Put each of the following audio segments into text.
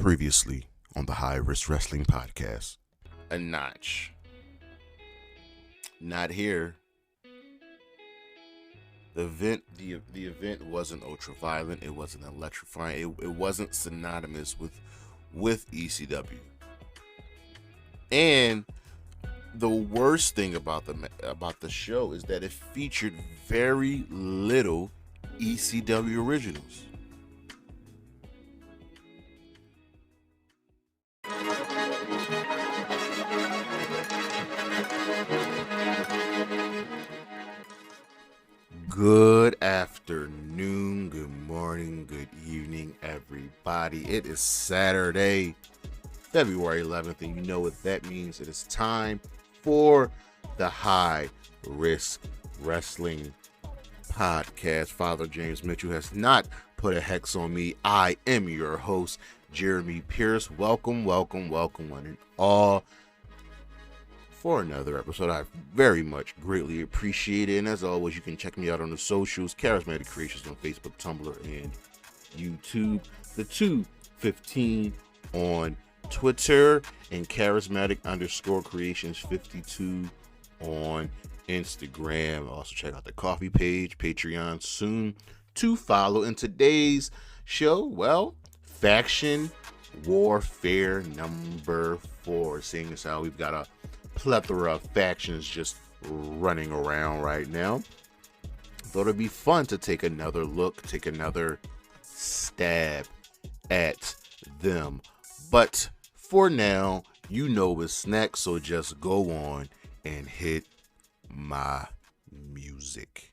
Previously on the High Risk Wrestling Podcast. A notch. Not here. The event wasn't ultra violent. It wasn't electrifying. It wasn't synonymous with ECW. And the worst thing about the show is that it featured very little ECW originals. Good afternoon, good morning, good evening, everybody. It is Saturday, February 11th, and you know what that means. It is time for the High Risk Wrestling Podcast. Father James Mitchell has not put a hex on me. I am your host, Jeremy Pierce. Welcome, one and all, for another episode. I very much greatly appreciate it. And as always, you can check me out on the socials, Charismatic Creations on Facebook, Tumblr, and YouTube. The 215 on Twitter, and Charismatic_Creations52 on Instagram. Also check out the coffee page, Patreon, soon to follow. In today's show, well, Faction Warfare number 4. Seeing as how we've got a plethora of factions just running around right now, thought it'd be fun to take another look, take another stab at them. But for now, you know what's next, so just go on and hit my music.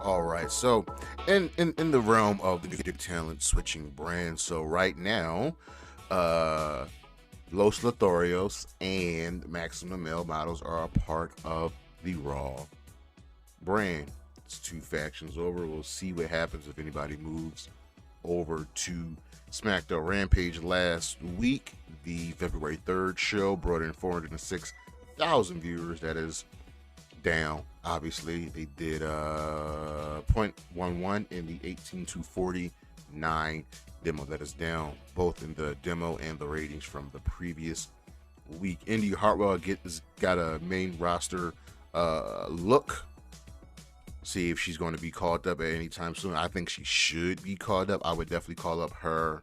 All right, so in the realm of the new talent switching brands, so right now, Los Lotharios and Maximum Male Models are a part of the Raw brand. It's 2 factions over. We'll see what happens if anybody moves over to Smackdown. Rampage last week, the February 3rd show, brought in 406,000 viewers. That is down. Obviously, they did 0.11 in the 18-49 demo. That is down both in the demo and the ratings from the previous week. Indy Hartwell got a main roster look. See if she's going to be called up at any time soon. I think she should be called up. I would definitely call up her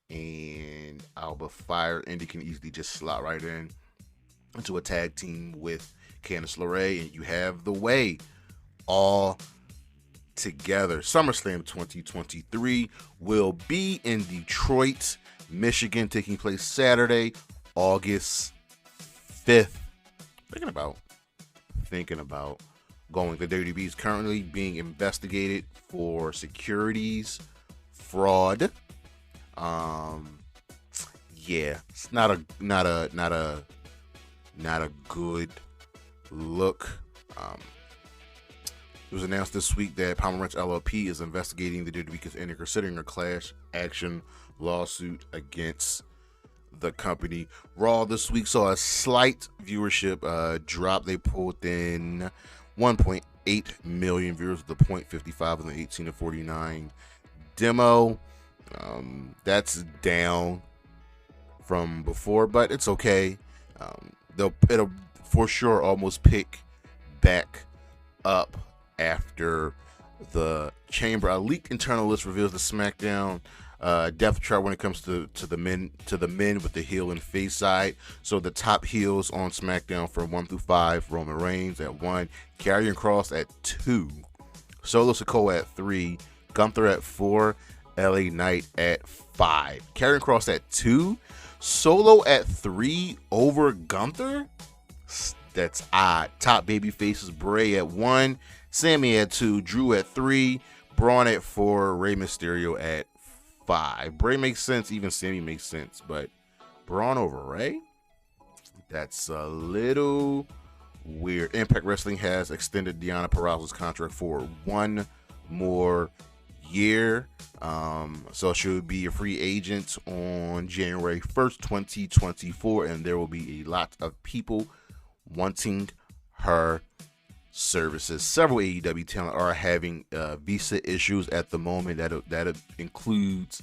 and Alba Fire. Indy can easily just slot right into a tag team with Candice LeRae, and you have the way all together. SummerSlam 2023 will be in Detroit, Michigan, taking place Saturday, August 5th. Thinking about going. The WWE is currently being investigated for securities fraud. Yeah, it's not a good look. It was announced this week that Pomerantz LLP is investigating the WWE and considering a class action lawsuit against the company. Raw this week saw a slight viewership drop. They pulled in 1.8 million viewers with the 0.55 in the 18-49 demo. That's down from before, but it's okay. It'll for sure almost pick back up after the Chamber. A leaked internal list reveals the SmackDown depth chart when it comes to the men with the heel and face side. So the top heels on SmackDown from 1 through 5: Roman Reigns at 1, Karrion Kross at 2, Solo Sikoa at 3, Gunther at 4, LA Knight at 5. Karrion Kross at 2, Solo at 3 over Gunther? That's odd. Top baby faces: Bray at 1, Sami at 2, Drew at 3, Braun at 4, Rey Mysterio at 5. Bray makes sense, even Sami makes sense, but Braun over Rey? That's a little weird. Impact Wrestling has extended Deonna Purrazzo's contract for 1 more year. So she'll be a free agent on January 1st, 2024, and there will be a lot of people wanting her services. Several AEW talent are having visa issues at the moment. That includes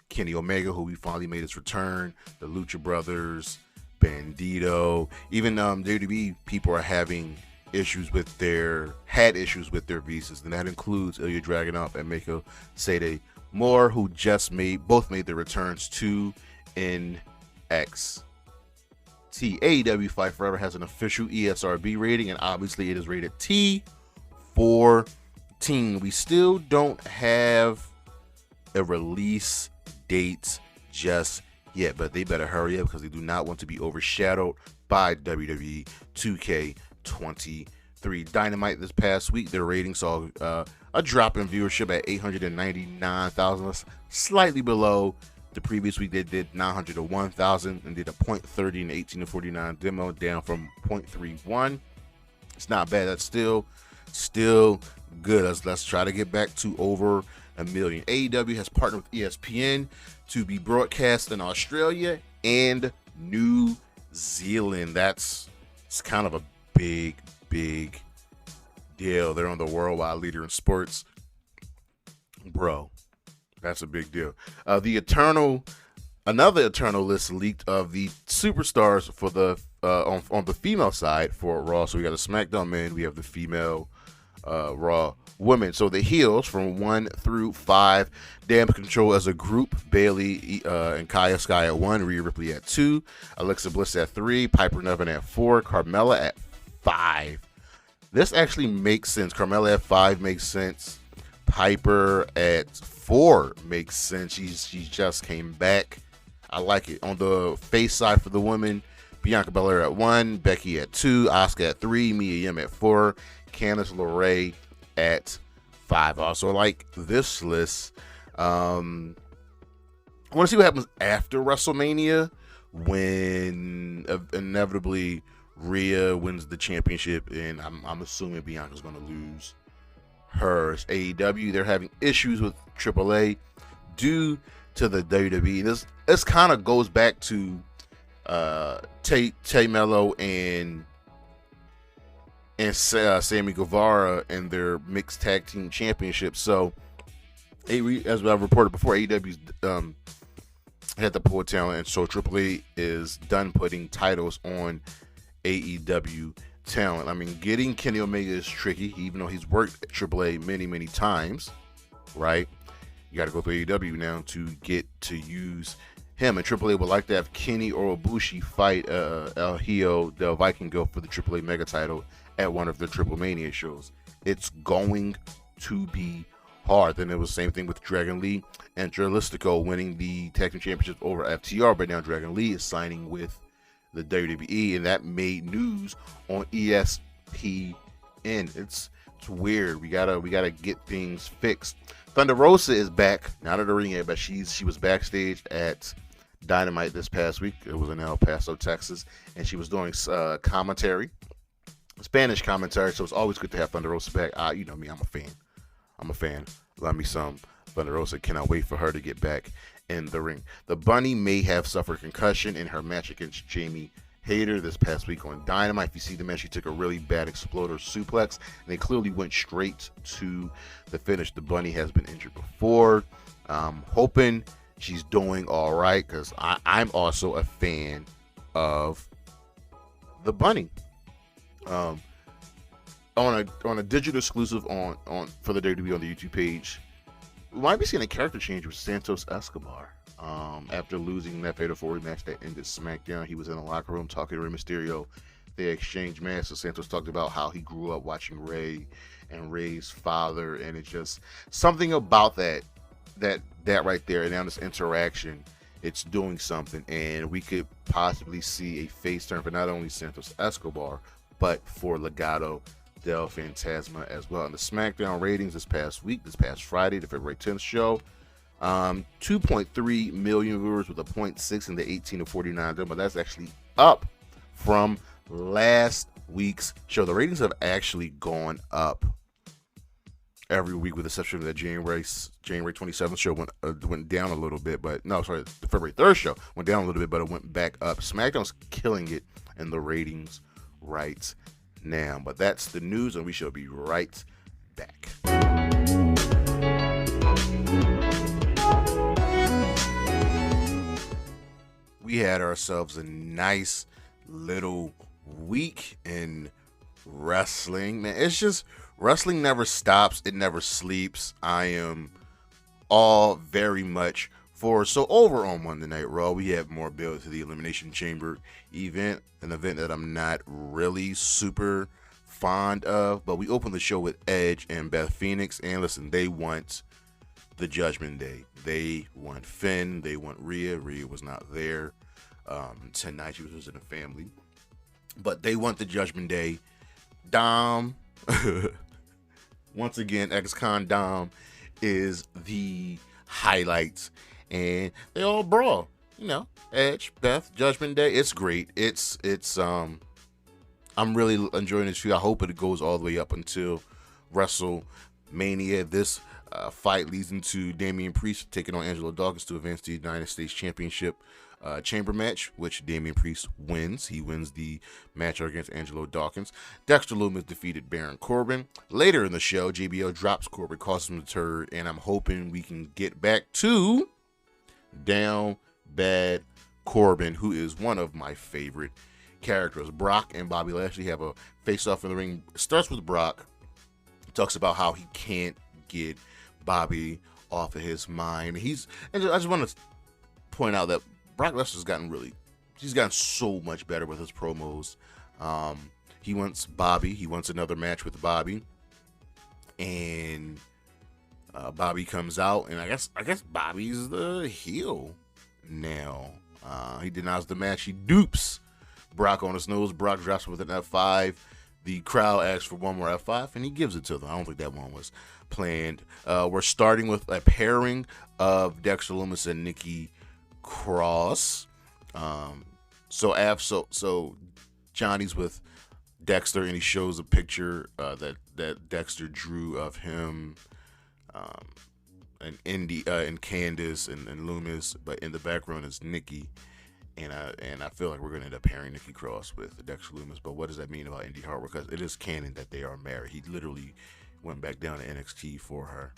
Kenny Omega, who we finally made his return, the Lucha Brothers, Bandito, even WWE people are having issues with their visas, and that includes Ilya Dragunov and Meiko Sede Moore, who both made their returns to NXT. AEW Fight Forever has an official ESRB rating, and obviously it is rated T14. We still don't have a release date just yet, but they better hurry up because they do not want to be overshadowed by WWE 2K23. Dynamite this past week, their rating saw a drop in viewership at 899,000, slightly below the previous week. They did 901,000 and did a .30 in the 18 to 49 demo, down from .31. It's not bad. That's still good. Let's try to get back to over a million. AEW has partnered with ESPN to be broadcast in Australia and New Zealand. It's kind of a big deal. They're on the worldwide leader in sports. Bro, that's a big deal. Another Eternal list leaked of the superstars for the on the female side for Raw. So we got the SmackDown men, we have the female Raw women. So the heels from 1 through 5, Damage Control as a group, Bayley and Kaya Sky at 1, Rhea Ripley at 2, Alexa Bliss at 3, Piper Niven at 4, Carmella at 5. This actually makes sense. Carmella at 5 makes sense. Piper at 4 makes sense. She just came back. I like it. On the face side for the women, Bianca Belair at 1, Becky at 2, Asuka at 3, Mia Yim at 4, Candice LeRae at 5. Also like this list. I want to see what happens after WrestleMania when inevitably Rhea wins the championship, and I'm assuming Bianca's going to lose hers. AEW, they're having issues with AAA due to the WWE. This kind of goes back to Tay Mello and Sammy Guevara and their mixed tag team championship. So, as I've reported before, AEW's had to pull talent, and so AAA is done putting titles on AEW talent. I mean, getting Kenny Omega is tricky, even though he's worked at AAA many times, right? You got to go through AEW now to get to use him, and AAA would like to have Kenny or Ibushi fight El Hijo del Vikingo for the AAA Mega title at one of the Triple Mania shows. It's going to be hard. Then it was the same thing with Dragon Lee and Dralistico winning the tag team championship over FTR, but now Dragon Lee is signing with the WWE, and that made news on ESPN. It's weird. We gotta get things fixed. Thunder Rosa is back, not at the ring yet, but she was backstage at Dynamite this past week. It was in El Paso, Texas, and she was doing commentary, Spanish commentary. So it's always good to have Thunder Rosa back. You know me, I'm a fan. Love me some Thunder Rosa. Cannot wait for her to get back in the ring. The Bunny may have suffered concussion in her match against Jamie Hayter this past week on Dynamite. If you see the match, she took a really bad exploder suplex, and they clearly went straight to the finish. The Bunny has been injured before. Hoping she's doing all right, because I'm also a fan of the Bunny. On a digital exclusive on for the WWE on the YouTube page, we might be seeing a character change with Santos Escobar. After losing that Fatal 4-Way match that ended SmackDown, he was in the locker room talking to Rey Mysterio. They exchanged masks. Santos talked about how he grew up watching Rey and Rey's father, and it's just something about that right there. And now this interaction, it's doing something, and we could possibly see a face turn for not only Santos Escobar, but for Legado del Fantasma as well. And the SmackDown ratings this past Friday, the February 10th show, 2.3 million viewers with a 0.6 in the 18 to 49 demo. That's actually up from last week's show. The ratings have actually gone up every week, with the exception of that January 27th show went down a little bit, but no, sorry, the February 3rd show went down a little bit, but it went back up. SmackDown's killing it in the ratings right now. But that's the news, and we shall be right back. We had ourselves a nice little week in wrestling. Man, it's just wrestling never stops. It never sleeps. I am all very much for. So over on Monday Night Raw, we have more build to the Elimination Chamber event, an event that I'm not really super fond of. But we opened the show with Edge and Beth Phoenix, and listen, they want the Judgment Day. They want Finn. They want Rhea. Rhea was not there tonight. She was visiting a family. But they want the Judgment Day. Dom, once again, ex-con Dom is the highlights. And they all brawl. You know, Edge, Beth, Judgment Day. It's great. It's I'm really enjoying this feud. I hope it goes all the way up until WrestleMania. This fight leads into Damian Priest taking on Angelo Dawkins to advance the United States Championship chamber match, which Damian Priest wins. He wins the match against Angelo Dawkins. Dexter Lumis defeated Baron Corbin. Later in the show, JBL drops Corbin, costs him the turd, and I'm hoping we can get back to Down Bad Corbin, who is one of my favorite characters. Brock and Bobby Lashley have a face-off in the ring. It starts with Brock. He talks about how he can't get Bobby off of his mind. I just want to point out that Brock Lesnar's he's gotten so much better with his promos. He wants Bobby. He wants another match with Bobby. And Bobby comes out, and I guess Bobby's the heel now. He denies the match. He dupes Brock on his nose. Brock drops him with an F5. The crowd asks for one more F5, and he gives it to them. I don't think that one was planned. We're starting with a pairing of Dexter Lumis and Nikki Cross. So Johnny's with Dexter, and he shows a picture that Dexter drew of him and Candace and Loomis, but in the background is Nikki. And I feel like we're going to end up pairing Nikki Cross with Dexter Lumis. But what does that mean about Indy Hartwell? Because it is canon that they are married. He literally went back down to NXT for her.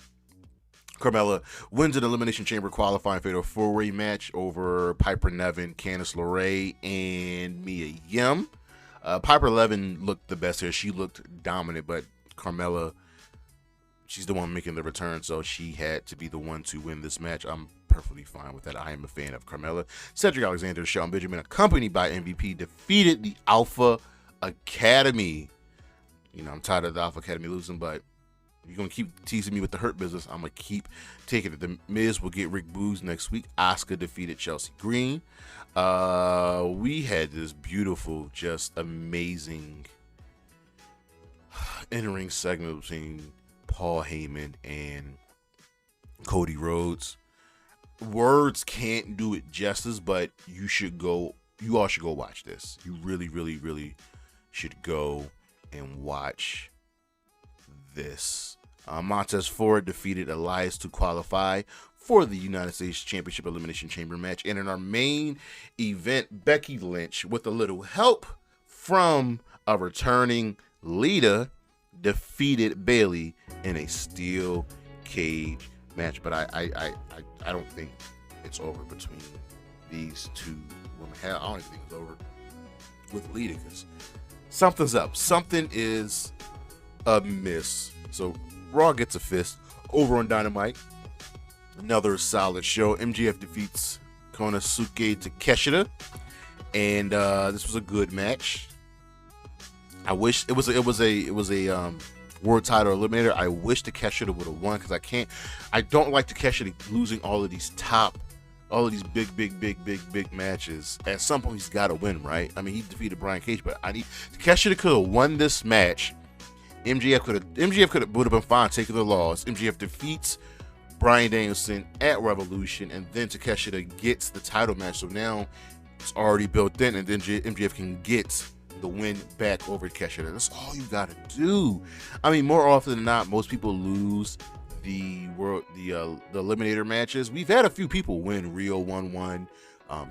Carmella wins an Elimination Chamber qualifying fatal four-way match over Piper Niven, Candice LeRae, and Mia Yim. Piper Niven looked the best here. She looked dominant, but Carmella, she's the one making the return, so she had to be the one to win this match. I'm perfectly fine with that. I am a fan of Carmella. Cedric Alexander, Shelton Benjamin, accompanied by MVP, defeated the Alpha Academy. You know, I'm tired of the Alpha Academy losing, but you're going to keep teasing me with the Hurt Business. I'm going to keep taking it. The Miz will get Rick Boogs next week. Asuka defeated Chelsea Green. We had this beautiful, just amazing in-ring segment between Paul Heyman and Cody Rhodes. Words can't do it justice, but you all should go watch this. You really, really, really should go and watch this. Montez Ford defeated Elias to qualify for the United States Championship Elimination Chamber match. And in our main event, Becky Lynch, with a little help from a returning Lita, defeated Bayley in a steel cage match. But I don't think it's over between these two women. Hell, I don't even think it's over with Lita, because something's up. Something is amiss. So Raw gets a fist over on Dynamite. Another solid show. MJF defeats Konosuke Takeshita, and this was a good match. I wish it was a world title eliminator. I wish Takeshita would have won, because I don't like Takeshita losing all of these big matches. At some point he's got to win, right? I mean, he defeated Brian Cage, but Takeshita could have won this match. MJF would have been fine taking the loss. MJF defeats Bryan Danielson at Revolution, and then Takeshita gets the title match. So now it's already built in, and then MJF can get the win back over Cassidy. That's all you gotta do. I mean, more often than not, most people lose the eliminator matches. We've had a few people win. Rio won one,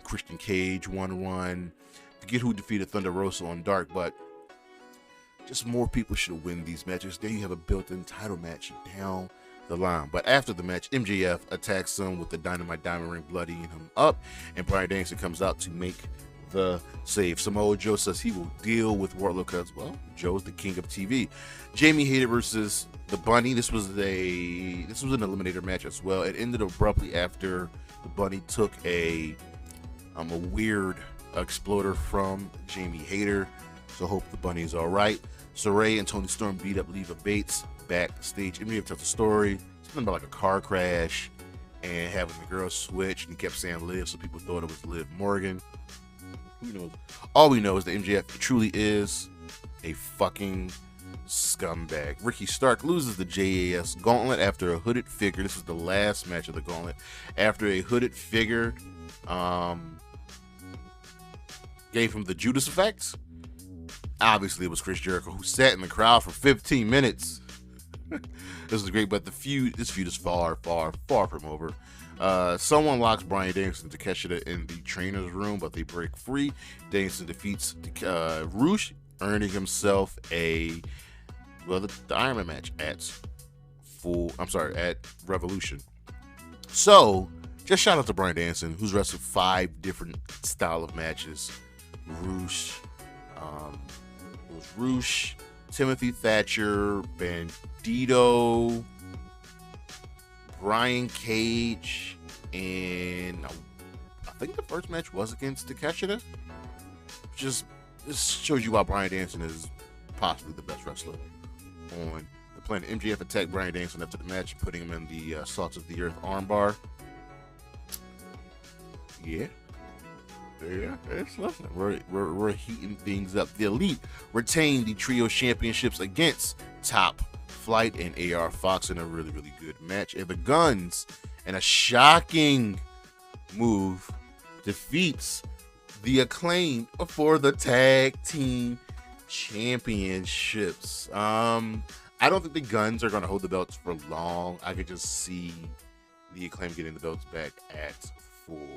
Christian Cage won one. Forget who defeated Thunder Rosa on Dark, but just more people should win these matches. Then you have a built-in title match down the line. But after the match, MJF attacks him with the Dynamite Diamond Ring, bloodying him up, and Bryan Danielson comes out to make the save. Samoa Joe says he will deal with Wardlow because, well, Joe's the king of TV. Jamie Hayter versus the Bunny. This was an eliminator match as well. It ended abruptly after the Bunny took a weird exploder from Jamie Hayter. So hope the Bunny's all right. Saray and Tony Storm beat up Leva Bates backstage. MJF tells the story, something about like a car crash and having the girl switch, and he kept saying Liv, so people thought it was Liv Morgan. Who knows? All we know is that MJF truly is a fucking scumbag. Ricky Stark loses the JAS gauntlet after a hooded figure. This is the last match of the gauntlet. After a hooded figure gave him the Judas effect. Obviously, it was Chris Jericho who sat in the crowd for 15 minutes. This is great, but this feud is far, far, far from over. Someone locks Bryan Danielson to Cassidy in the trainer's room, but they break free. Danielson defeats Roosh, earning himself the Iron Man match at Revolution. So, just shout out to Bryan Danielson, who's wrestled 5 different style of matches. Roosh, Timothy Thatcher, Bandito, Brian Cage, and I think the first match was against Takeshita. This shows you why Bryan Danielson is possibly the best wrestler on the planet. MJF attacked Bryan Danielson after the match, putting him in the Salt of the Earth armbar. Yeah, it's nothing. We're heating things up. The Elite retained the Trio Championships against Top Flight and AR Fox in a really, really good match. And the Guns, in a shocking move, defeats the Acclaimed for the Tag Team Championships. I don't think the Guns are going to hold the belts for long. I could just see the Acclaimed getting the belts back at full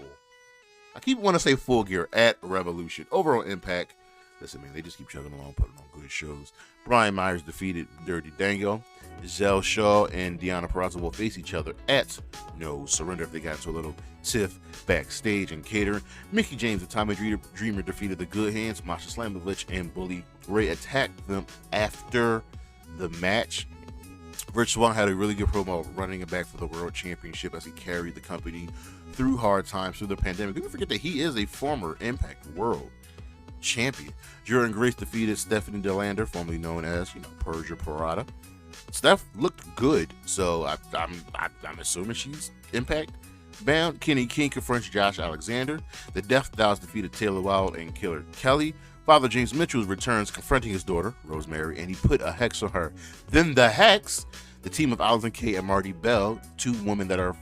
gear at Revolution. Overall Impact, listen, man, they just keep chugging along, putting on good shows. Brian Myers defeated Dirty Dango. Giselle Shaw and Deonna Purrazzo will face each other at No Surrender if they got into a little tiff backstage and catering. Mickie James and Tommy Dreamer defeated the Good Hands. Masha Slamovich and Bully Ray attacked them after the match. Rich Swann had a really good promo running it back for the World Championship as he carried the company through hard times through the pandemic. Don't forget that he is a former Impact World Champion. Jordan Grace defeated Stephanie DeLander, formerly known as Persia Parada. Steph looked good, so I'm assuming she's Impact bound. Kenny King confronts Josh Alexander. The Death Dolls defeated Taylor Wilde and Killer Kelly. Father James Mitchell returns, confronting his daughter, Rosemary, and he put a hex on her. Then the Hex, the team of Allison Kay and Marty Bell, 2 women that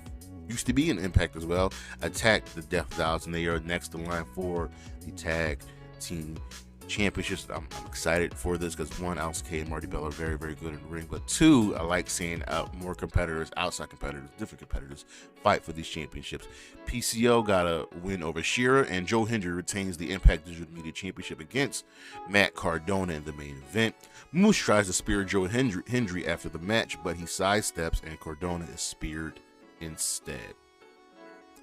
used to be in Impact as well, attacked the Death Dolls, and they are next in line for the Tag Team Championships. I'm excited for this because 1, Allison Kay and Marty Bell are very, very good in the ring, but 2, I like seeing more competitors, outside competitors, different competitors fight for these championships. PCO got a win over Shera, and Joe Hendry retains the Impact Digital Media Championship against Matt Cardona in the main event. Moose tries to spear Joe Hendry after the match, but he sidesteps and Cardona is speared instead.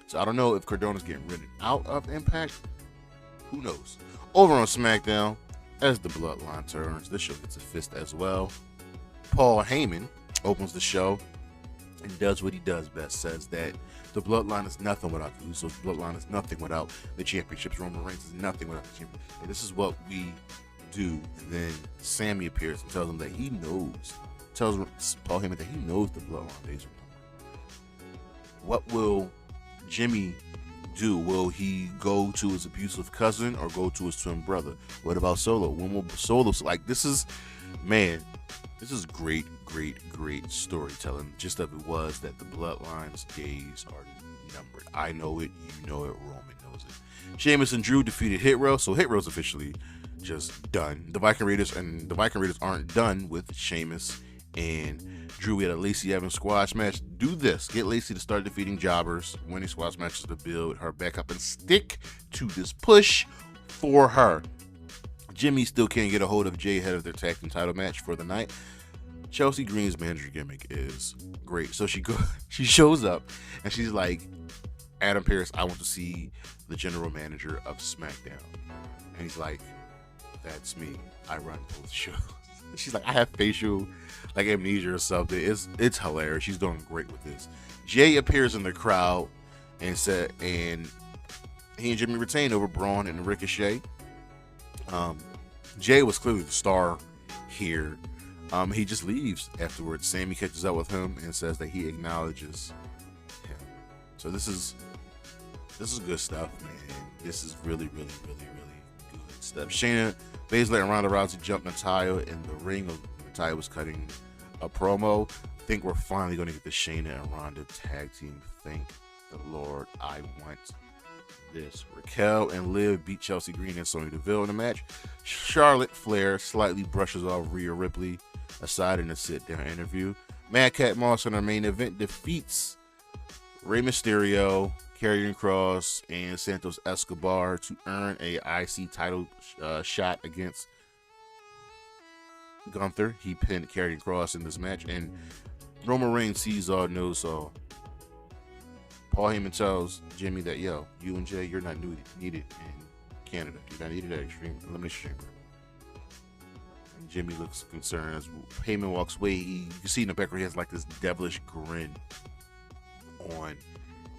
So I don't know if Cardona's getting written out of Impact. Who knows? Over on SmackDown, as the Bloodline turns, this show gets a fist as well. Paul Heyman opens the show and does what he does best, says that the Bloodline is nothing without the Usos. The Bloodline is nothing without the championships. Roman Reigns is nothing without the champion. And this is what we do. And then Sami appears and tells him that he knows, tells Paul Heyman that he knows the Bloodline days are done. What will Jimmy do? Will he go to his abusive cousin or go to his twin brother? What about Solo? When will Solo, like, this is great storytelling. Just of it was that the Bloodline's days are numbered. I know it, you know it, Roman knows it. Sheamus and Drew defeated Hit Row, so Hit Row's officially just done. The Viking Raiders aren't done with Sheamus and Drew. We had a Lacey Evans squash match. Do this. Get Lacey to start defeating jobbers, winning squash matches to build her back up and stick to this push for her. Jimmy still can't get a hold of Jay ahead of their tag team title match for the night. Chelsea Green's manager gimmick is great. So she shows up and she's like, Adam Pearce, I want to see the general manager of SmackDown. And he's like, that's me. I run both shows. She's like, I have facial like amnesia or something. It's hilarious. She's doing great with this. Jay appears in the crowd and he and Jimmy retain over Braun and Ricochet. Jay was clearly the star here. He just leaves afterwards. Sammy catches up with him and says that he acknowledges him. So this is good stuff, man. This is really, really, really, really good stuff. Shayna Baszler and Ronda Rousey jumped Natalya in the ring. Natalya was cutting a promo. I think we're finally going to get the Shayna and Ronda tag team. Thank the Lord. I want this. Raquel and Liv beat Chelsea Green and Sonya Deville in the match. Charlotte Flair slightly brushes off Rhea Ripley aside in a sit-down interview. Madcap Moss in our main event defeats Rey Mysterio, Karrion Kross, and Santos Escobar to earn a IC title shot against Gunther. He pinned Karrion Kross in this match, and Roman Reigns sees all, knows all. Paul Heyman tells Jimmy that, yo, you and Jay, you're not needed in Canada. You're not needed at Extreme Elimination Chamber. And Jimmy looks concerned as Heyman walks away. You can see in the background he has like this devilish grin on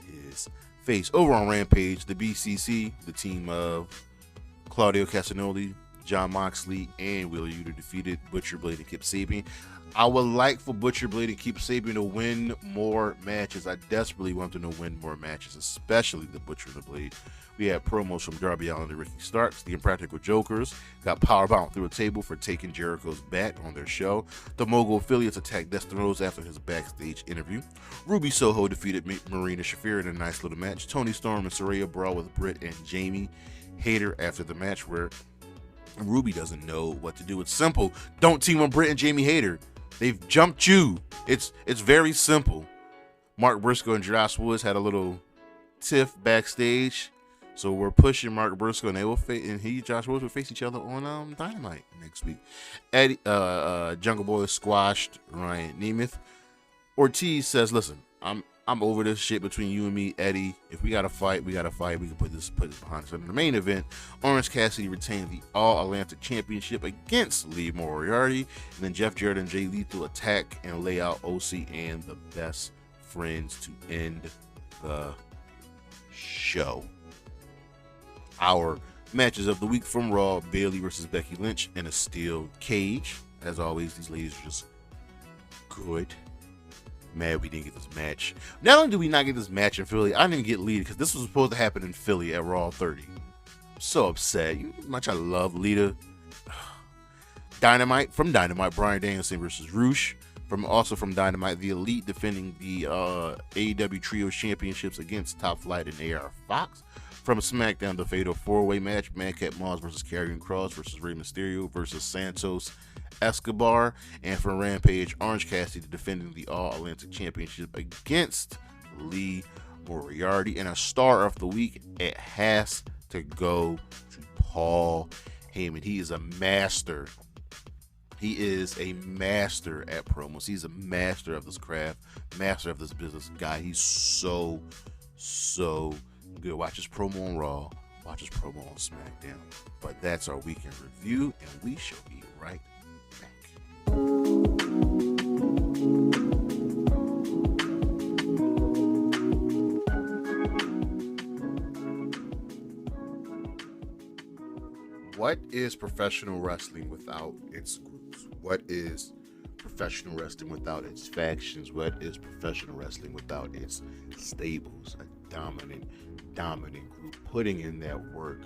his face. Over on Rampage, the BCC, the team of Claudio Castagnoli, Jon Moxley, and Wheeler Yuta defeated Butcher Blade and Kip Sabian. I would like for Butcher Blade and Kip Sabian to win more matches. I desperately want them to win more matches, especially the Butcher and the Blade. We had promos from Darby Allin and Ricky Starks. The Impractical Jokers got powerbound through a table for taking Jericho's bat on their show. The Mogul affiliates attacked Dustin Rhodes after his backstage interview. Ruby Soho defeated Marina Shafir in a nice little match. Toni Storm and Saraya brawl with Britt and Jamie Hayter after the match, where Ruby doesn't know what to do. It's simple. Don't team with Britt and Jamie Hayter. They've jumped you. It's very simple. Mark Briscoe and Josh Woods had a little tiff backstage, so we're pushing Mark Briscoe, and Josh Woods will face each other on Dynamite next week. Eddie, Jungle Boy squashed Ryan Nemeth. Ortiz says, "Listen, I'm over this shit between you and me, Eddie. If we gotta fight, we gotta fight. We can put this behind us." In the main event, Orange Cassidy retained the All-Atlantic Championship against Lee Moriarty. And then Jeff Jarrett and Jay Lethal attack and lay out OC and the Best Friends to end the show. Our matches of the week from Raw: Bayley versus Becky Lynch in a steel cage. As always, these ladies are just good. Mad we didn't get this match. Not only did we not get this match in Philly, I didn't even get Lita, because this was supposed to happen in Philly at Raw 30. I'm so upset. You know how much I love Lita. Dynamite, from Dynamite, Bryan Danielson versus Roosh. Also from Dynamite, the Elite defending the AEW Trios Championships against Top Flight and AR Fox. From SmackDown, the Fatal 4-Way match, Madcap Moss versus Karrion Kross versus Rey Mysterio versus Santos Escobar. And from Rampage, Orange Cassidy defending the All-Atlantic Championship against Lee Moriarty. And a star of the week, it has to go to Paul Heyman. He is a master. He is a master at promos. He's a master of this craft, master of this business guy. He's so good. Watch his promo on Raw. Watch his promo on SmackDown. But that's our weekend review, and we shall be right back. What is professional wrestling without its groups? What is professional wrestling without its factions? What is professional wrestling without its stables? A dominant group putting in that work,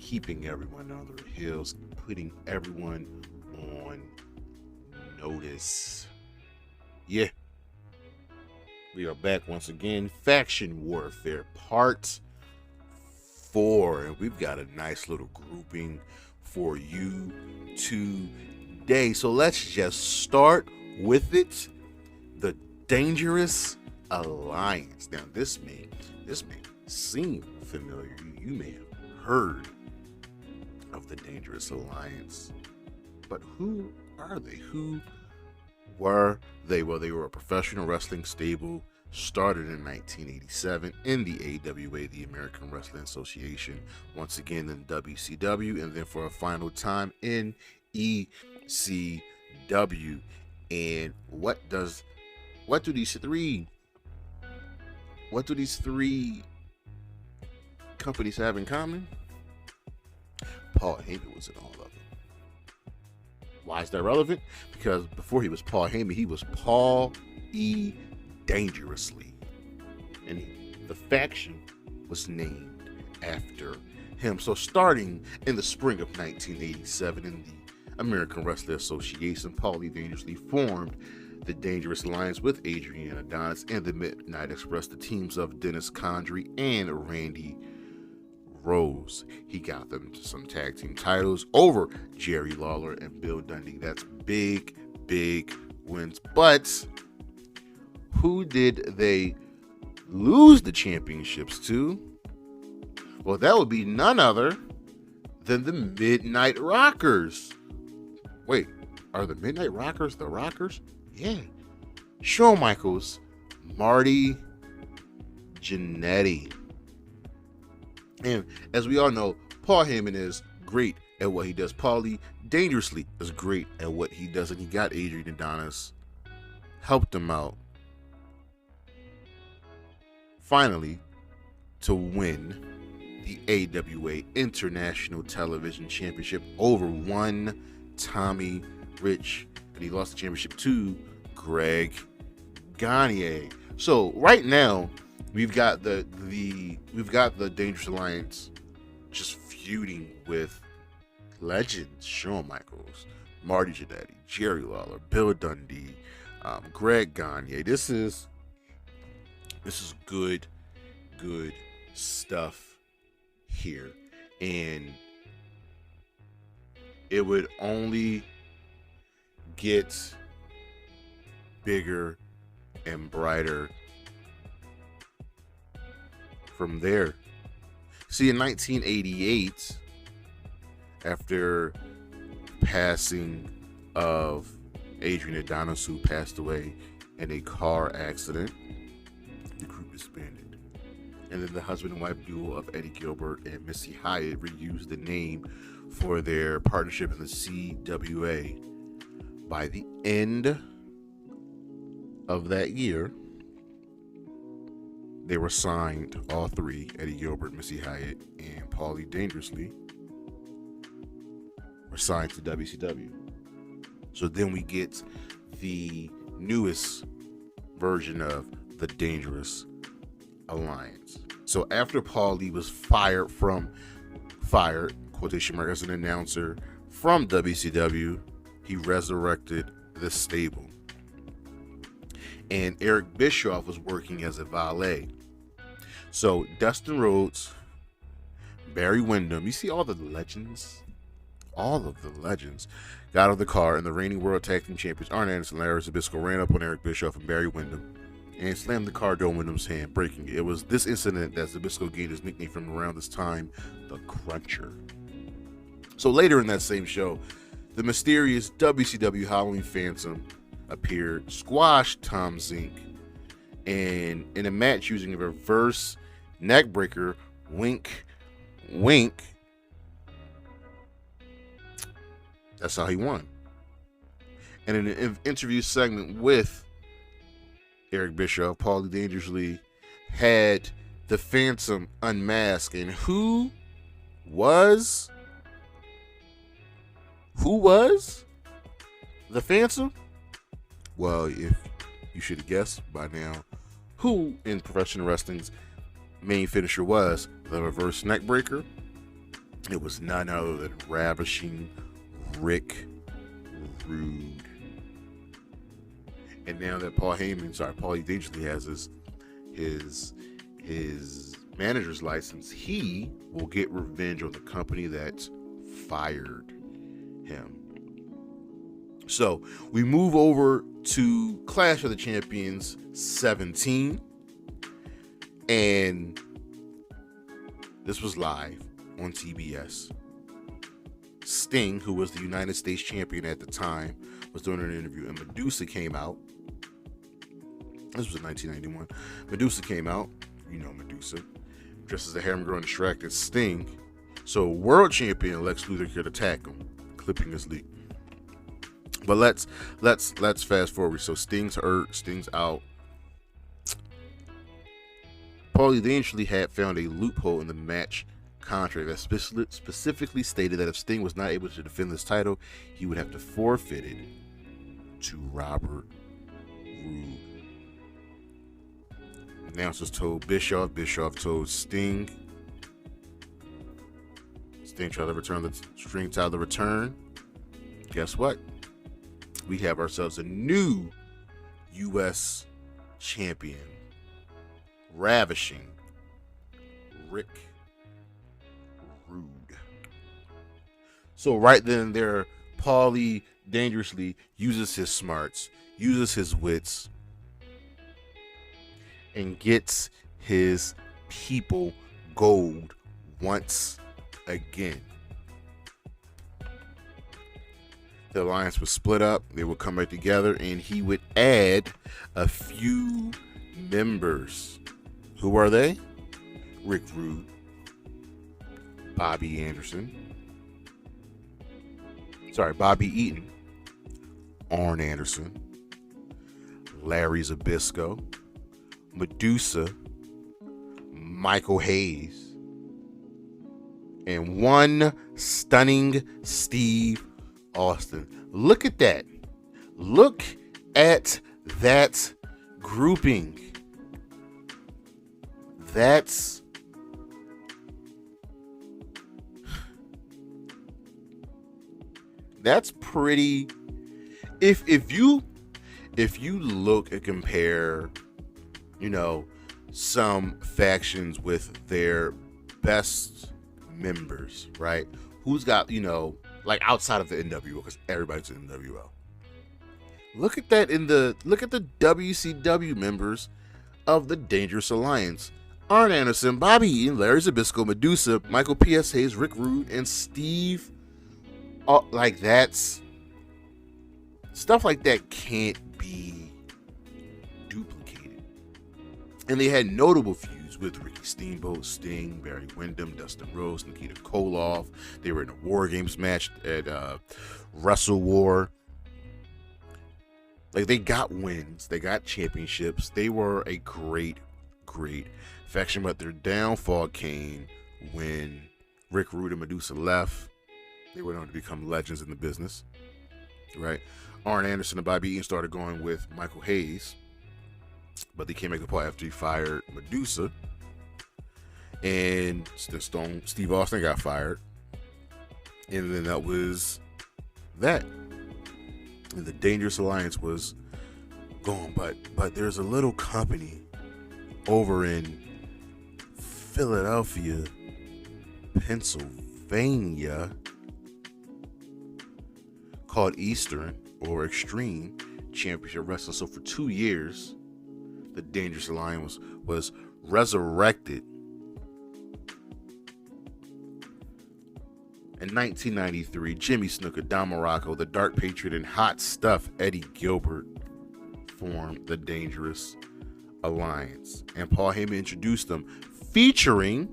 keeping everyone on their heels, putting everyone on notice. Yeah, We are back once again. Faction Warfare Part 4. And we've got a nice little grouping for you today. So let's just start with it. The Dangerous Alliance. Now this may seem familiar. You may have heard of the Dangerous Alliance. But who are they? Who were they? Well, they were a professional wrestling stable started in 1987 in the AWA, the American Wrestling Association, once again in WCW, and then for a final time in ECW. And what do these three companies have in common? Paul Heyman was in all of them. Why is that relevant? Because before he was Paul Heyman, he was Paul E. Dangerously. And the faction was named after him. So starting in the spring of 1987 in the American Wrestling Association, Paul E. Dangerously formed the Dangerous Alliance with Adrian Adonis and the Midnight Express, the teams of Dennis Condrey and Randy Rose. He got them some tag team titles over Jerry Lawler and Bill Dundee. That's big wins. But who did they lose the championships to? Well, that would be none other than the Midnight Rockers. Wait, are the Midnight Rockers the Rockers? Yeah. Shawn Michaels, Marty Jannetty. And as we all know, Paul Heyman is great at what he does. Paul E. Dangerously is great at what he does. And he got Adrian Adonis, helped him out, finally, to win the AWA International Television Championship over one Tommy Rich. And he lost the championship to Greg Gagne. So right now, we've got the Dangerous Alliance just feuding with legends: Shawn Michaels, Marty Jannetty, Jerry Lawler, Bill Dundee, Greg Gagne. This is good stuff here, and it would only get bigger and brighter from there. See, in 1988, after passing of Adrian Adonis, who passed away in a car accident, the group disbanded. And then the husband and wife duo of Eddie Gilbert and Missy Hyatt reused the name for their partnership in the CWA. By the end of that year, they were signed, all three, Eddie Gilbert, Missy Hyatt, and Paul E. Dangerously, were signed to WCW. So then we get the newest version of the Dangerous Alliance. So after Paul E. was fired, quotation mark, as an announcer from WCW, he resurrected the stable. And Eric Bischoff was working as a valet. So Dustin Rhodes, Barry Windham, you see all of the legends, got out of the car, and the reigning World Tag Team Champions Arn Anderson and Larry Zbyszko ran up on Eric Bischoff and Barry Windham and slammed the car door in Windham's hand, breaking it. It was this incident that Zbyszko gained his nickname from around this time, the Cruncher. So later in that same show, the mysterious WCW Halloween Phantom appeared, squashed Tom Zink, and in a match using a reverse neckbreaker, wink, that's how he won. And in an interview segment with Eric Bischoff, Paul E. Dangerously had the Phantom unmasked, and who was the Phantom? Well, if you should have guessed by now who in professional wrestling's main finisher was, the reverse neckbreaker. It was none other than Ravishing Rick Rude. And now that Paulie Dangerously has his manager's license, he will get revenge on the company that fired him. So we move over to Clash of the Champions 17, and this was live on TBS. Sting, who was the United States champion at the time, was doing an interview, and Medusa came out. This was in 1991. Medusa came out, you know Medusa, dressed as a harem girl and distracted Sting. So world champion Lex Luthor could attack him, clipping his lead. But let's fast forward. So Sting's hurt, Sting's out. Paulie eventually had found a loophole in the match contract that specifically stated that if Sting was not able to defend this title, he would have to forfeit it to Robert Roode. Announcers told Bischoff told Sting. Sting tried to return the string tied the return. Guess what? We have ourselves a new U.S. champion, ravishing Rick Rude. So right then and there, Paulie Dangerously uses his smarts, uses his wits, and gets his people gold once again. The alliance was split up. They would come back together, and he would add a few members. Who are they? Rick Rude, Bobby Eaton, Arn Anderson, Larry Zbyszko, Medusa, Michael Hayes, and one stunning Steve Austin. Look at that. Look at that grouping. That's pretty. If you look and compare, some factions with their best members, right? Who's got, like outside of the NWO, because everybody's in the NWO. Look at that look at the WCW members of the Dangerous Alliance. Arn Anderson, Bobby Eaton, Larry Zbyszko, Medusa, Michael P.S. Hayes, Rick Rude, and Steve. Like that's stuff like that can't be duplicated. And they had notable feuds with Ricky Steamboat, Sting, Barry Windham, Dustin Rhodes, Nikita Koloff. They were in a War Games match at Wrestle War. Like, they got wins, they got championships. They were a great faction, but their downfall came when Rick Rude and Medusa left. They went on to become legends in the business, right? Arn Anderson and Bobby Eaton started going with Michael Hayes, but they can't make the part after he fired Medusa. And Steve Austin got fired. And then that was that. And the Dangerous Alliance was gone. But there's a little company over in Philadelphia, Pennsylvania, called Eastern or Extreme Championship Wrestling. So for 2 years, the Dangerous Alliance was resurrected. In 1993, Jimmy Snuka, Don Morocco, the Dark Patriot, and Hot Stuff Eddie Gilbert formed the Dangerous Alliance. And Paul Heyman introduced them, featuring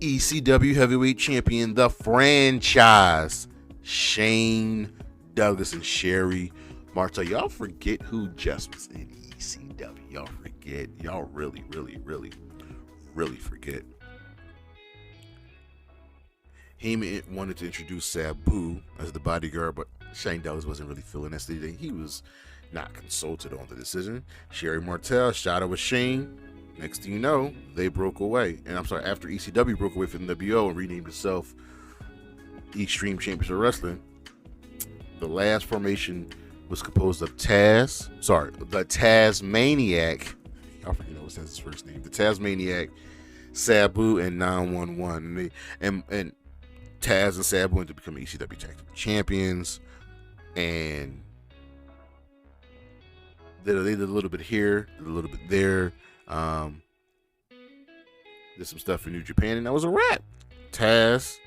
ECW Heavyweight Champion, the franchise, Shane Douglas and Sherry Martel. Y'all forget who just was in ECW. Y'all forget. Y'all really forget. Heyman wanted to introduce Sabu as the bodyguard, but Shane Douglas wasn't really feeling that. He was not consulted on the decision. Sherry Martel shot up with Shane. Next thing you know, they broke away. And after ECW broke away from the NWO and renamed itself Extreme Championship Wrestling, the last formation was composed of the Tasmaniac. I forget what was his first name. The Tasmaniac, Sabu, and 911. And Taz and Sabu went to become ECW Tag Team Champions. And they did a little bit here, did a little bit there. Did some stuff in New Japan, and that was a wrap. Taz,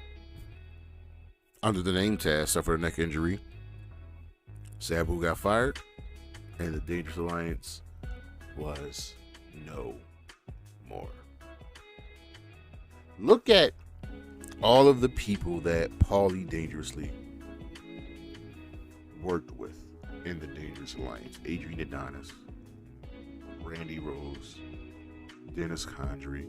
under the name Taz, suffered a neck injury. Sabu got fired, and the Dangerous Alliance was no more. Look at all of the people that Paulie Dangerously worked with in the Dangerous Alliance. Adrian Adonis, Randy Rose, Dennis Condrey,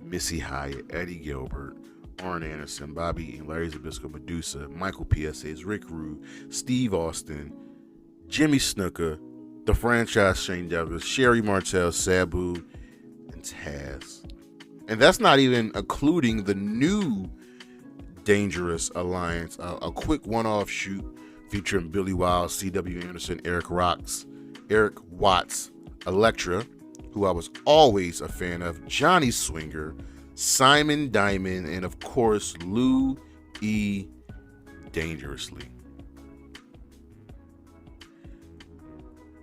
Missy Hyatt, Eddie Gilbert, Arn Anderson, Bobby Eaton, Larry Zbyszko, Medusa, Michael PSAs, Rick Rude, Steve Austin, Jimmy Snuka, the franchise Shane Douglas, Sherry Martel, Sabu, and Taz. And that's not even including the new Dangerous Alliance, a quick one-off shoot featuring Billy Wild, C.W. Anderson, Eric Watts, Elektra, who I was always a fan of, Johnny Swinger, Simon Diamond, and of course, Lou E. Dangerously.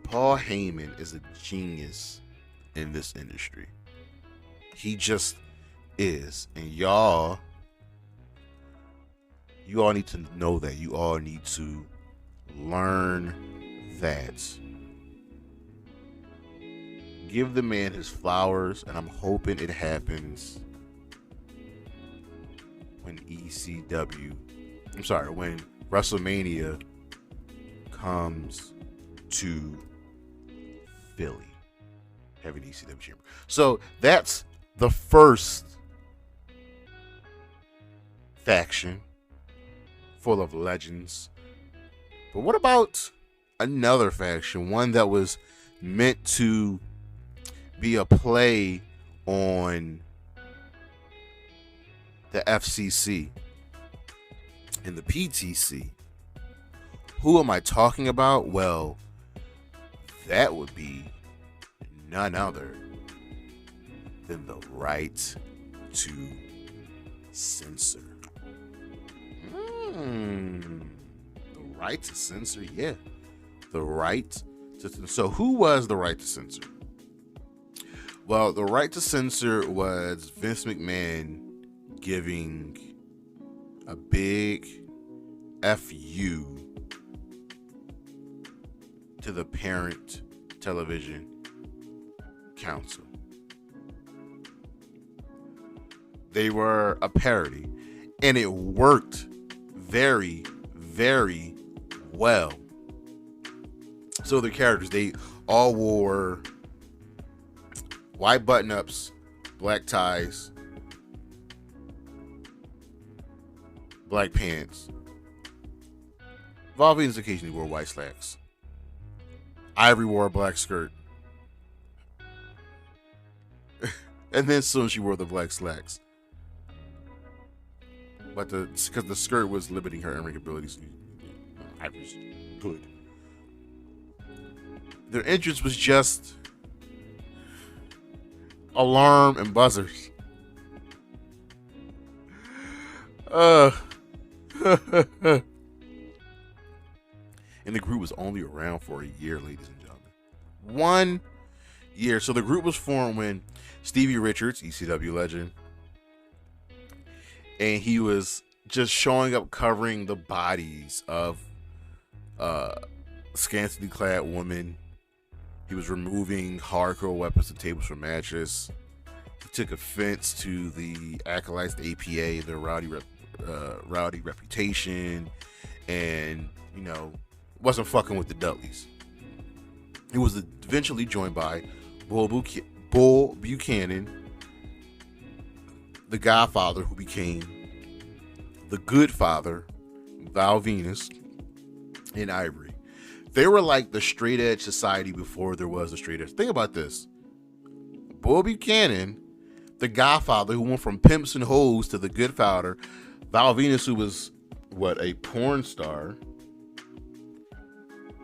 Paul Heyman is a genius in this industry. He just is. And y'all need to know that. You all need to learn that. Give the man his flowers, and I'm hoping it happens when when WrestleMania comes to Philly, having ECW chamber. So that's the first faction full of legends. But what about another faction, one that was meant to be a play on the FCC and the PTC? Who am I talking about? Well, that would be none other than the right to censor. The right to censor, yeah. The right to censor. So who was the right to censor? Well, the right to censor was Vince McMahon giving a big FU to the parent television council. They were a parody, and it worked very, very well. So the characters, they all wore white button-ups, black ties, black pants. Val Venis occasionally wore white slacks. Ivory wore a black skirt. And then soon she wore the black slacks. But because the skirt was limiting her in-ring abilities, Ivory's good. Their entrance was just alarm and buzzers. And the group was only around for a year, ladies and gentlemen. 1 year. So the group was formed when Stevie Richards, ECW legend, and he was just showing up covering the bodies of scantily clad women. He was removing hardcore weapons and tables from matches. He took offense to the Acolytes, the APA, their rowdy reputation, and, wasn't fucking with the Dudleys. He was eventually joined by Bull Buchanan, the Godfather, who became the Good Father, Val Venis, and Ivory. They were like the straight edge society before there was a straight edge. Think about this. Bull Buchanan, the Godfather, who went from pimps and hoes to the Good Father. Val Venis, who was, a porn star.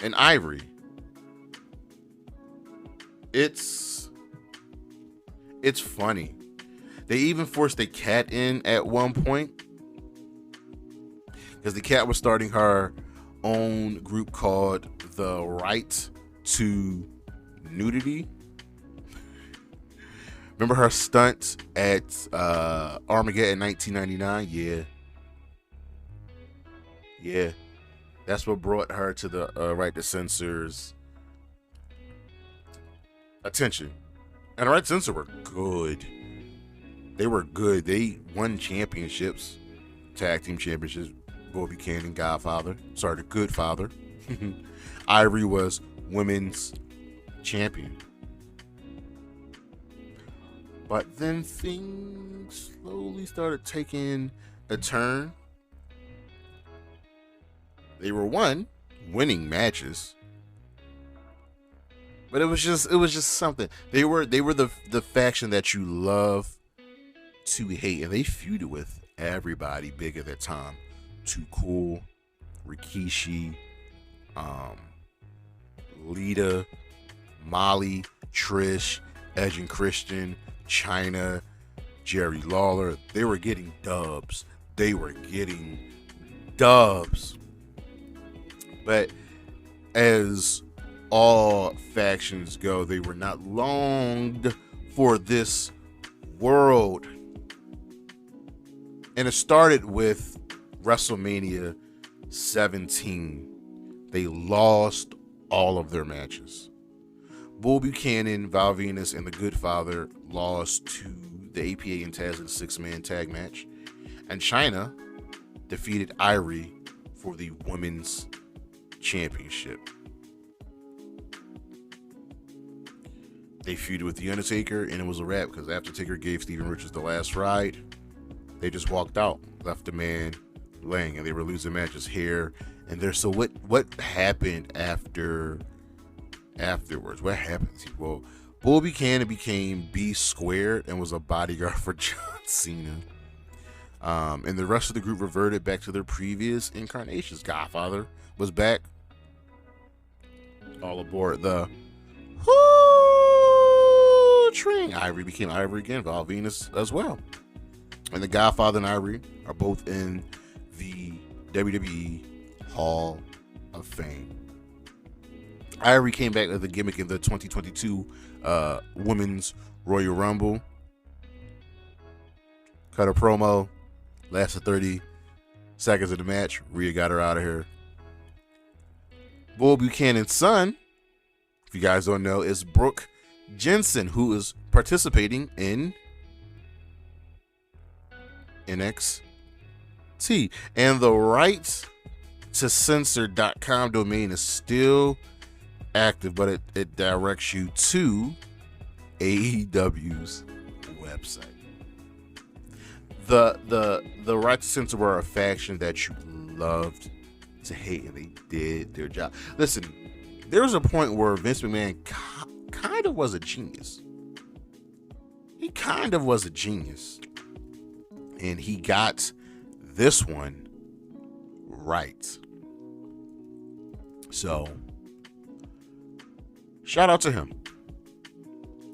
and Ivory. It's funny. They even forced a cat in at one point because the cat was starting her own group called The Right to Nudity. Remember her stunt at Armageddon 1999? Yeah. That's what brought her to the Right to Censor's attention. And the Right to Censor were good. They were good. They won championships, tag team championships. Bull Buchanan, Godfather. Sorry, the Good Father. Ivory was women's champion. But then things slowly started taking a turn. They were winning matches. But it was just something. They were the faction that you love to hate, and they feuded with everybody big at that time. Too Cool, Rikishi, Lita, Molly, Trish, Edge and Christian, China, Jerry Lawler. They were getting dubs. But as all factions go, they were not longed for this world. And it started with WrestleMania 17. They lost all of their matches. Bull Buchanan, Val Venus, and the Good Father lost to the APA and Taz in a 6-man tag match. And China defeated Ivory for the Women's Championship. They feuded with The Undertaker, and it was a wrap because after Taker gave Steven Richards the last ride, they just walked out, left the man laying, and they were losing matches here and there. So what happened afterwards? What happened? Well, Bull Buchanan became B Squared and was a bodyguard for John Cena. And the rest of the group reverted back to their previous incarnations. Godfather was back. All aboard the train. Ivory became Ivory again. Val Venus as well. And the Godfather and Ivory are both in the WWE Hall of Fame. Ivory came back with a gimmick in the 2022 Women's Royal Rumble. Cut a promo. Lasted 30 seconds of the match. Rhea got her out of here. Bull Buchanan's son, if you guys don't know, is Brooke Jensen, who is participating in NXT. And the Right to Censor.com domain is still active, but it directs you to AEW's website. The Right to Censor were a faction that you loved to hate, and they did their job. Listen, there was a point where Vince McMahon kind of was a genius. He kind of was a genius. And he got this one right. So, shout out to him.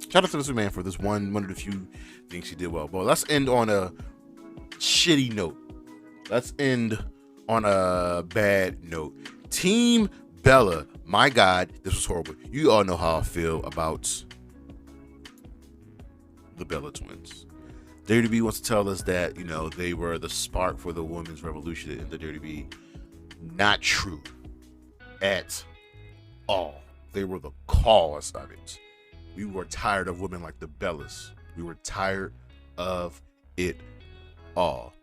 Shout out to Vince McMahon for this one of the few things he did well. But let's end on a shitty note. Let's end on a bad note. Team Bella. My God, this was horrible. You all know how I feel about the Bella twins. WWE wants to tell us that, they were the spark for the women's revolution in the WWE. Not true at all. They were the cause of it. We were tired of women like the Bellas. We were tired of it all.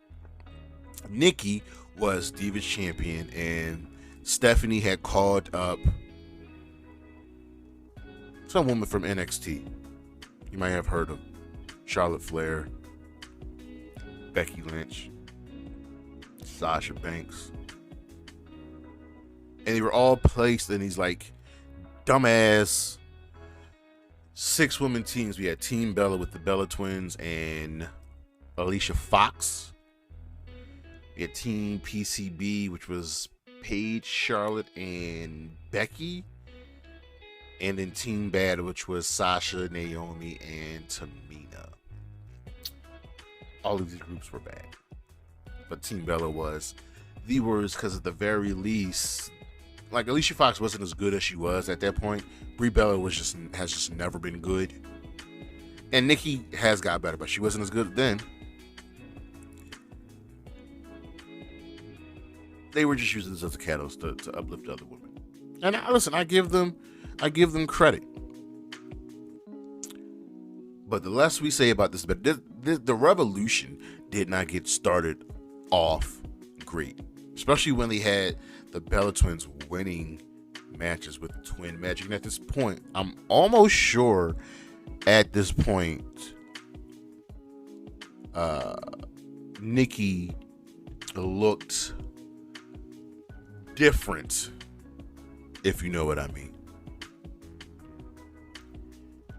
Nikki was Divas champion, and Stephanie had called up some woman from NXT. You might have heard of Charlotte Flair, Becky Lynch, Sasha Banks. And they were all placed in these dumbass 6-woman teams. We had Team Bella with the Bella Twins and Alicia Fox. We had Team PCB, which was Paige, Charlotte, and Becky. And then Team Bad, which was Sasha, Naomi, and Tamina. All of these groups were bad. But Team Bella was the worst because at the very least, like Alicia Fox wasn't as good as she was at that point. Brie Bella has just never been good. And Nikki has got better, but she wasn't as good then. They were just using this as a catalyst to uplift other women. And I give them credit. But the less we say about this, but the revolution did not get started off great, especially when they had the Bella Twins winning matches with Twin Magic. And at this point, I'm almost sure at this point, Nikki looked different, if you know what I mean.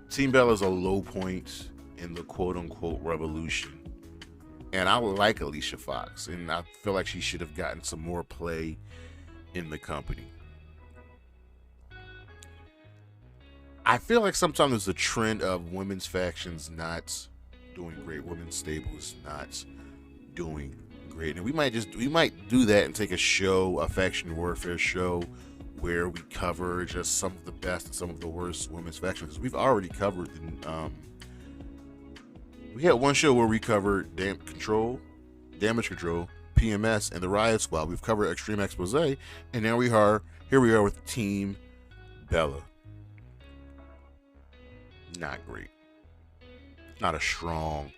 Team Bella's a low point in the quote-unquote revolution. And I like Alicia Fox, and I feel like she should have gotten some more play in the company. I feel like sometimes there's a trend of women's factions not doing great, women's stables not doing great. And we might do that and take a faction warfare show where we cover just some of the best and some of the worst women's factions. Because we've already covered we had one show where we covered Damage Control, PMS, and the Riot Squad. We've covered Extreme Expose, and now here we are with Team Bella. Not great. Not a strong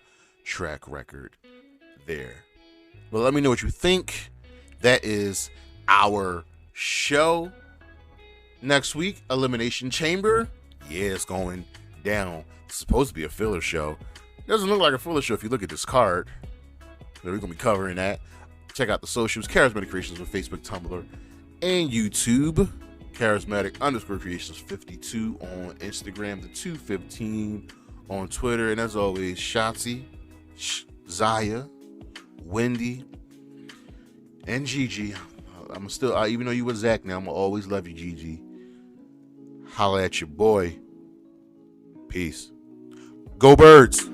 track record there. But let me know what you think. That is our show. Next week, Elimination Chamber. Yeah, it's going down. It's supposed to be a filler show. It doesn't look like a filler show if you look at this card. So we're going to be covering that. Check out the socials. Charismatic Creations on Facebook, Tumblr, and YouTube. Charismatic_Creations 52 on Instagram. The 215 on Twitter. And as always, Shotzi, Zaya, Wendy, and Gigi. I'm still, even though you with Zach now, I'm going to always love you, Gigi. Holla at your boy. Peace. Go Birds.